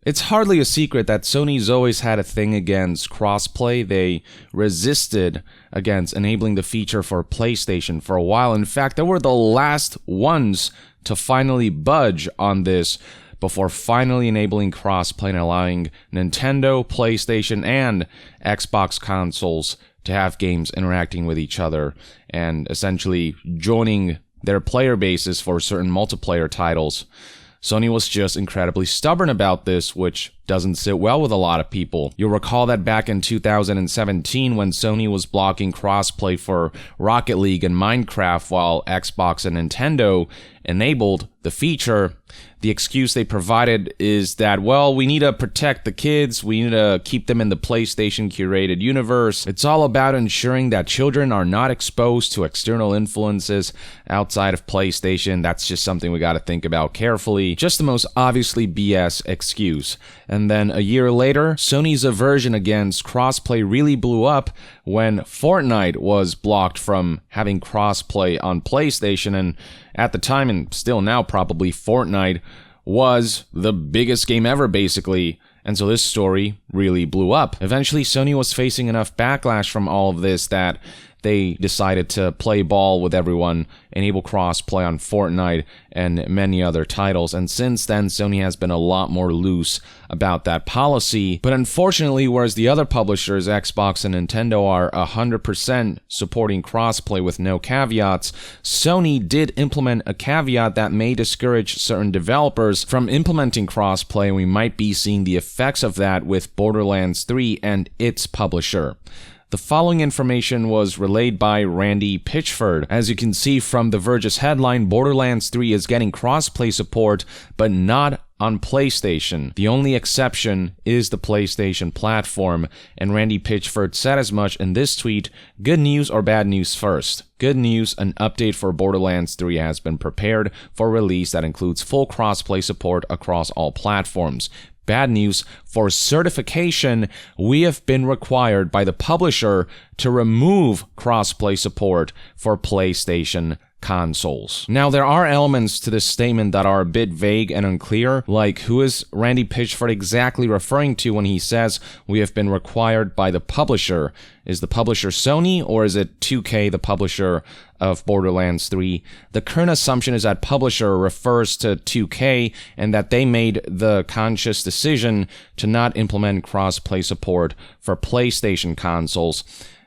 It's hardly a secret that Sony's always had a thing against crossplay. They resisted against enabling the feature for PlayStation for a while. In fact, they were the last ones to finally budge on this before finally enabling crossplay and allowing Nintendo, PlayStation, and Xbox consoles to have games interacting with each other and essentially joining their player bases for certain multiplayer titles. Sony was just incredibly stubborn about this, which doesn't sit well with a lot of people. You'll recall that back in 2017 when Sony was blocking crossplay for Rocket League and Minecraft while Xbox and Nintendo enabled the feature, the excuse they provided is that, well, we need to protect the kids, we need to keep them in the PlayStation curated universe. It's all about ensuring that children are not exposed to external influences outside of PlayStation. That's just something we got to think about carefully. Just the most obviously BS excuse. And then a year later, Sony's aversion against crossplay really blew up when Fortnite was blocked from having crossplay on PlayStation, and at the time, and still now probably, Fortnite was the biggest game ever, basically. And so this story really blew up. Eventually, Sony was facing enough backlash from all of this that they decided to play ball with everyone, enable crossplay on Fortnite and many other titles. And since then, Sony has been a lot more loose about that policy. But unfortunately, whereas the other publishers, Xbox and Nintendo, are 100% supporting crossplay with no caveats, Sony did implement a caveat that may discourage certain developers from implementing crossplay, and we might be seeing the effects of that with Borderlands 3 and its publisher. The following information was relayed by Randy Pitchford. As you can see from The Verge's headline, Borderlands 3 is getting crossplay support, but not on PlayStation. The only exception is the PlayStation platform, and Randy Pitchford said as much in this tweet. Good news or bad news first? Good news, an update for Borderlands 3 has been prepared for release that includes full crossplay support across all platforms. Bad news, for certification, we have been required by the publisher to remove crossplay support for PlayStation consoles. Now, there are elements to this statement that are a bit vague and unclear, like who is Randy Pitchford exactly referring to when he says we have been required by the publisher? Is the publisher Sony, or is it 2K, the publisher of Borderlands 3? The current assumption is that publisher refers to 2K and that they made the conscious decision to not implement cross-play support for PlayStation consoles.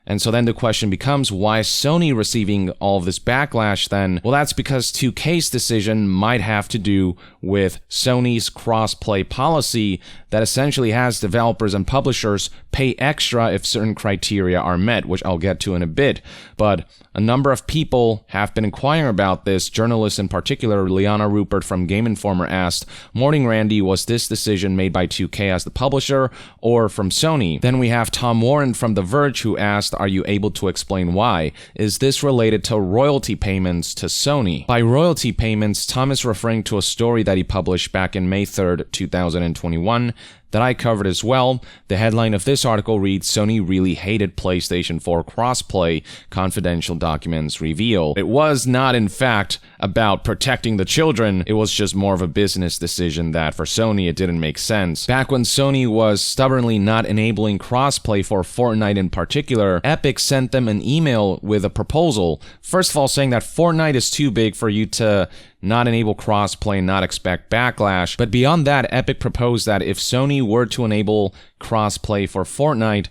And so then the question becomes, why is Sony receiving all of this backlash then? Well, that's because 2K's decision might have to do with Sony's cross-play policy that essentially has developers and publishers pay extra if certain criteria are met, which I'll get to in a bit. But a number of people have been inquiring about this. Journalists in particular, Liana Rupert from Game Informer asked, Morning Randy, was this decision made by 2K as the publisher or from Sony? Then we have Tom Warren from The Verge who asked, are you able to explain why? Is this related to royalty payments to Sony? By royalty payments, Tom is referring to a story that he published back in May 3rd, 2021, that I covered as well. The headline of this article reads, Sony really hated PlayStation 4 crossplay, confidential documents reveal. It was not, in fact, about protecting the children. It was just more of a business decision that for Sony it didn't make sense. Back when Sony was stubbornly not enabling crossplay for Fortnite in particular, Epic sent them an email with a proposal. First of all, saying that Fortnite is too big for you to not enable crossplay and not expect backlash. But beyond that, Epic proposed that if Sony were to enable crossplay for Fortnite,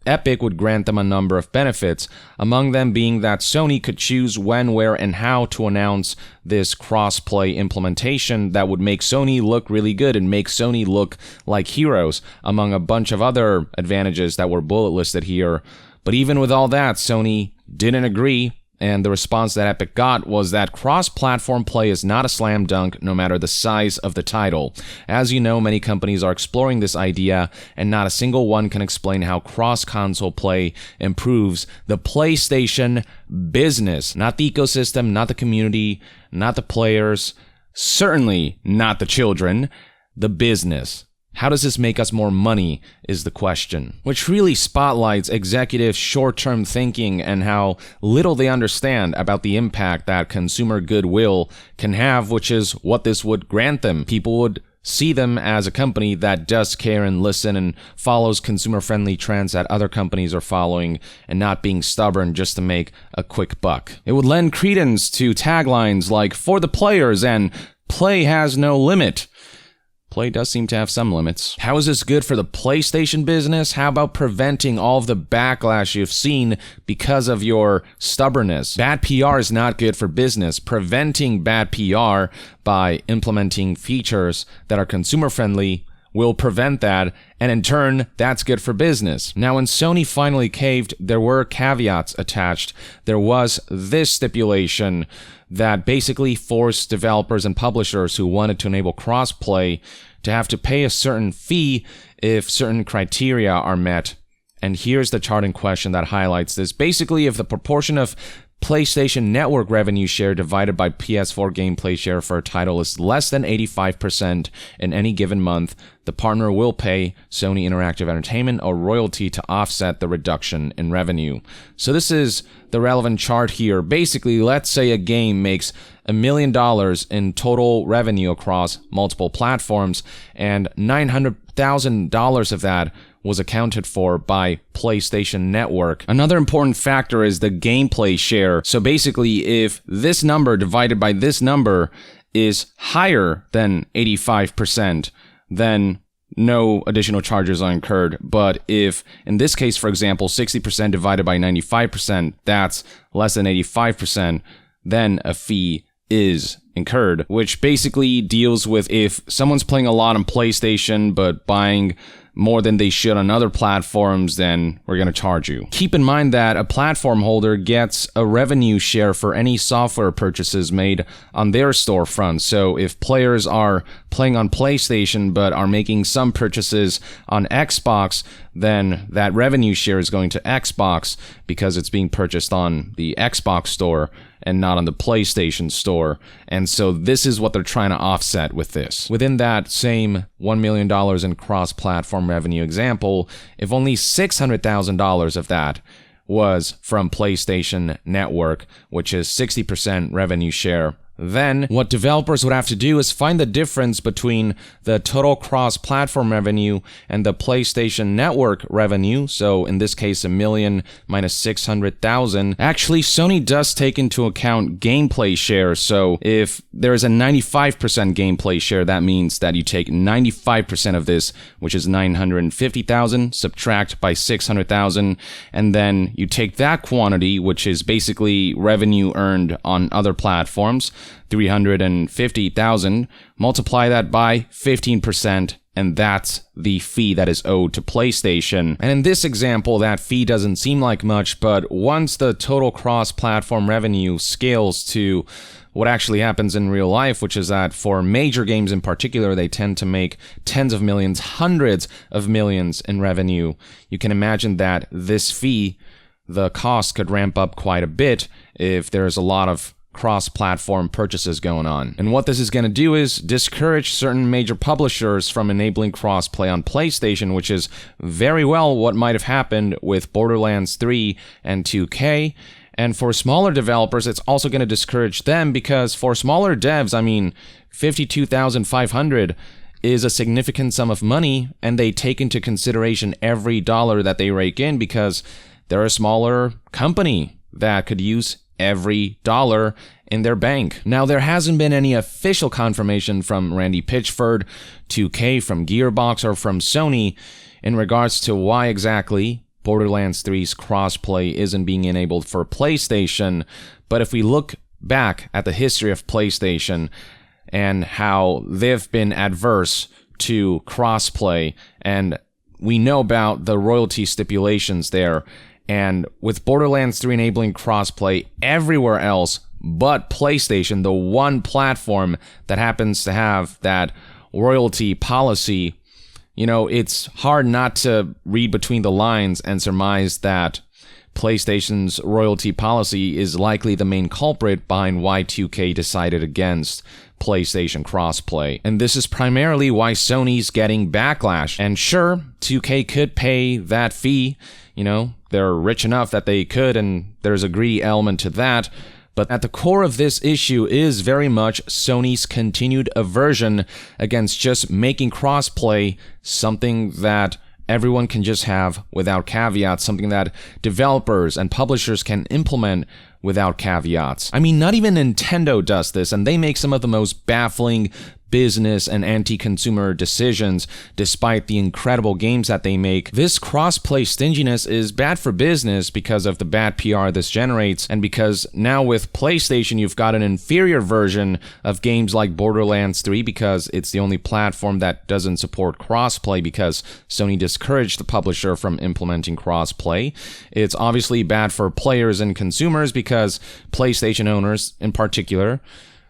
Epic would grant them a number of benefits, among them being that Sony could choose when, where, and how to announce this crossplay implementation that would make Sony look really good and make Sony look like heroes, among a bunch of other advantages that were bullet listed here. But even with all that, Sony didn't agree. And the response that Epic got was that cross-platform play is not a slam dunk no matter the size of the title. As you know, many companies are exploring this idea, and not a single one can explain how cross-console play improves the PlayStation business. Not the ecosystem, not the community, not the players, certainly not the children, the business. How does this make us more money is the question, which really spotlights executives' short-term thinking and how little they understand about the impact that consumer goodwill can have, which is what this would grant them. People would see them as a company that does care and listen and follows consumer-friendly trends that other companies are following and not being stubborn just to make a quick buck. It would lend credence to taglines like "for the players" and "play has no limit." Play does seem to have some limits. How is this good for the PlayStation business? How about preventing all of the backlash you've seen because of your stubbornness? Bad PR is not good for business. Preventing bad PR by implementing features that are consumer-friendly will prevent that, and in turn, that's good for business. Now, when Sony finally caved, there were caveats attached. There was this stipulation that basically forced developers and publishers who wanted to enable crossplay to have to pay a certain fee if certain criteria are met. And here's the chart in question that highlights this. Basically, if the proportion of PlayStation Network revenue share divided by PS4 gameplay share for a title is less than 85% in any given month, the partner will pay Sony Interactive Entertainment a royalty to offset the reduction in revenue. So this is the relevant chart here. Basically, let's say a game makes $1 million in total revenue across multiple platforms, and $900,000 of that was accounted for by PlayStation Network. Another important factor is the gameplay share. So basically, if this number divided by this number is higher than 85%, then no additional charges are incurred. But if, in this case, for example, 60% divided by 95%, that's less than 85%, then a fee is incurred, which basically deals with if someone's playing a lot on PlayStation but buying more than they should on other platforms, then we're going to charge you. Keep in mind that a platform holder gets a revenue share for any software purchases made on their storefront. So if players are playing on PlayStation but are making some purchases on Xbox, then that revenue share is going to Xbox because it's being purchased on the Xbox store and not on the PlayStation store. And so this is what they're trying to offset with this. Within that same $1 million in cross-platform revenue example, if only $600,000 of that was from PlayStation Network, which is 60% revenue share, then what developers would have to do is find the difference between the total cross-platform revenue and the PlayStation Network revenue. So in this case, $1 million minus $600,000. Actually, Sony does take into account gameplay share. So if there's a 95% gameplay share, that means that you take 95% of this, which is $950,000, subtract by $600,000, and then you take that quantity, which is basically revenue earned on other platforms, $350,000, multiply that by 15%, and that's the fee that is owed to PlayStation. And in this example, that fee doesn't seem like much, but once the total cross-platform revenue scales to what actually happens in real life, which is that for major games in particular, they tend to make tens of millions, hundreds of millions in revenue, you can imagine that this fee, the cost could ramp up quite a bit if there's a lot of cross-platform purchases going on. And what this is going to do is discourage certain major publishers from enabling cross-play on PlayStation, which is very well what might have happened with Borderlands 3 and 2K. And for smaller developers, it's also going to discourage them because for smaller devs, I mean, $52,500 is a significant sum of money, and they take into consideration every dollar that they rake in because they're a smaller company that could use every dollar in their bank. Now, there hasn't been any official confirmation from Randy Pitchford, 2K, from Gearbox, or from Sony in regards to why exactly Borderlands 3's crossplay isn't being enabled for PlayStation. But if we look back at the history of PlayStation and how they've been adverse to crossplay, and we know about the royalty stipulations there, and with Borderlands 3 enabling crossplay everywhere else but PlayStation, the one platform that happens to have that royalty policy, you know, it's hard not to read between the lines and surmise that PlayStation's royalty policy is likely the main culprit behind why 2K decided against PlayStation crossplay. And this is primarily why Sony's getting backlash. And sure, 2K could pay that fee, you know, they're rich enough that they could, and there's a greedy element to that, But at the core of this issue is very much Sony's continued aversion against just making crossplay something that everyone can just have without caveats, something that developers and publishers can implement without caveats. I mean, not even Nintendo does this, and they make some of the most baffling business and anti-consumer decisions despite the incredible games that they make. This cross-play stinginess is bad for business because of the bad PR this generates, and because now with PlayStation you've got an inferior version of games like Borderlands 3 because it's the only platform that doesn't support cross-play because Sony discouraged the publisher from implementing cross-play. It's obviously bad for players and consumers because PlayStation owners in particular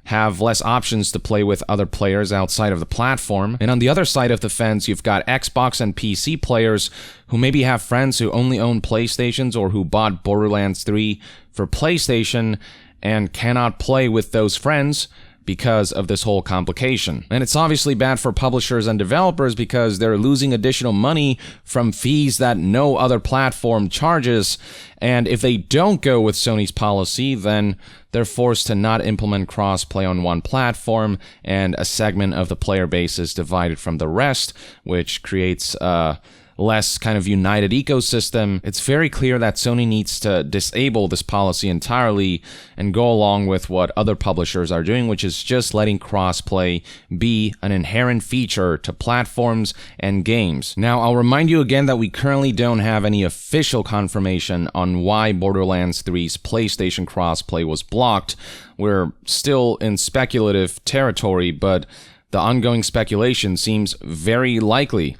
have less options to play with other players outside of the platform. And on the other side of the fence, you've got Xbox and PC players who maybe have friends who only own PlayStations or who bought Borderlands 3 for PlayStation and cannot play with those friends because of this whole complication. And it's obviously bad for publishers and developers because they're losing additional money from fees that no other platform charges. And if they don't go with Sony's policy, then they're forced to not implement crossplay on one platform, and a segment of the player base is divided from the rest, which creates a less kind of united ecosystem. It's very clear that Sony needs to disable this policy entirely and go along with what other publishers are doing, which is just letting crossplay be an inherent feature to platforms and games. Now, I'll remind you again that we currently don't have any official confirmation on why Borderlands 3's PlayStation crossplay was blocked. We're still in speculative territory, but the ongoing speculation seems very likely.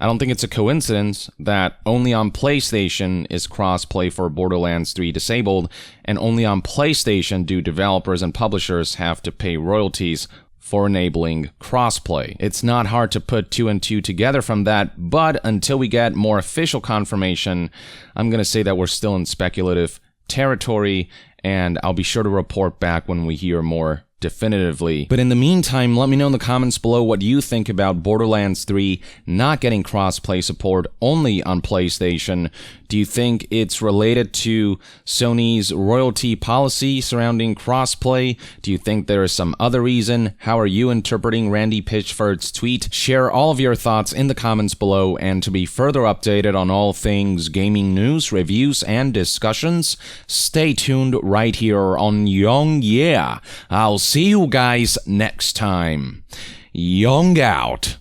I don't think it's a coincidence that only on PlayStation is crossplay for Borderlands 3 disabled, and only on PlayStation do developers and publishers have to pay royalties for enabling crossplay. It's not hard to put two and two together from that, but until we get more official confirmation, I'm going to say that we're still in speculative territory, and I'll be sure to report back when we hear more definitively. But in the meantime, let me know in the comments below what you think about Borderlands 3 not getting crossplay support only on PlayStation. Do you think it's related to Sony's royalty policy surrounding crossplay? Do you think there is some other reason? How are you interpreting Randy Pitchford's tweet? Share all of your thoughts in the comments below, and to be further updated on all things gaming news, reviews, and discussions, stay tuned right here on Young Yeah. I'll see you guys next time. Young out.